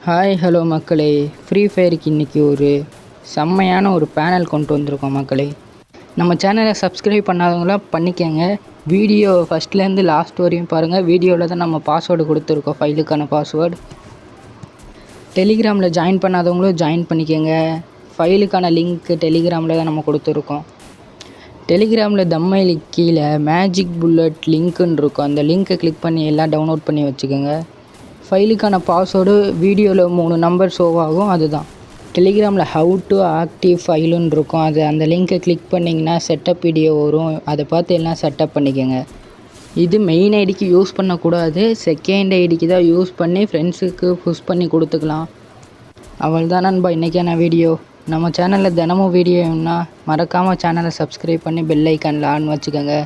Hi hello மக்களே, free ஃபயருக்கு இன்றைக்கி ஒரு செம்மையான ஒரு பேனல் கொண்டு வந்திருக்கோம் மக்களே. நம்ம சேனலை சப்ஸ்கிரைப் பண்ணாதவங்களாம் பண்ணிக்கங்க. வீடியோ ஃபஸ்ட்லேருந்து லாஸ்ட் வரையும் பாருங்கள். வீடியோவில் தான் நம்ம பாஸ்வேர்டு கொடுத்துருக்கோம், ஃபைலுக்கான பாஸ்வேர்டு. டெலிகிராமில் ஜாயின் பண்ணாதவங்களும் ஜாயின் பண்ணிக்கோங்க. ஃபைலுக்கான லிங்க்கு டெலிகிராமில் தான் நம்ம கொடுத்துருக்கோம். டெலிகிராமில் தம்மையிலுக்கு கீழே மேஜிக் புல்லட் லிங்க்குன்னு இருக்கும். அந்த லிங்க்கை கிளிக் பண்ணி எல்லாம் டவுன்லோட் பண்ணி வச்சுக்கோங்க. ஃபைலுக்கான பாஸ்வேர்டு வீடியோவில் 3 நம்பர் ஷோ ஆகும். அதுதான் டெலிகிராமில் ஹவு டு ஆக்டிவ் ஃபைலுன்னு இருக்கும். அந்த லிங்க்கை கிளிக் பண்ணிங்கன்னா செட்டப் வீடியோ வரும். அதை பார்த்து எல்லாம் செட்டப் பண்ணிக்கோங்க. இது மெயின் ஐடிக்கு யூஸ் பண்ணக்கூடாது, செகண்ட் ஐடிக்கு தான் யூஸ் பண்ணி ஃப்ரெண்ட்ஸுக்கு புஷ் பண்ணி கொடுத்துக்கலாம். அவள் தான் நண்பா இன்றைக்கான வீடியோ. நம்ம சேனலில் தினமும் வீடியோன்னா மறக்காமல் சேனலை சப்ஸ்கிரைப் பண்ணி பெல் ஐக்கானில் ஆன் வச்சுக்கோங்க.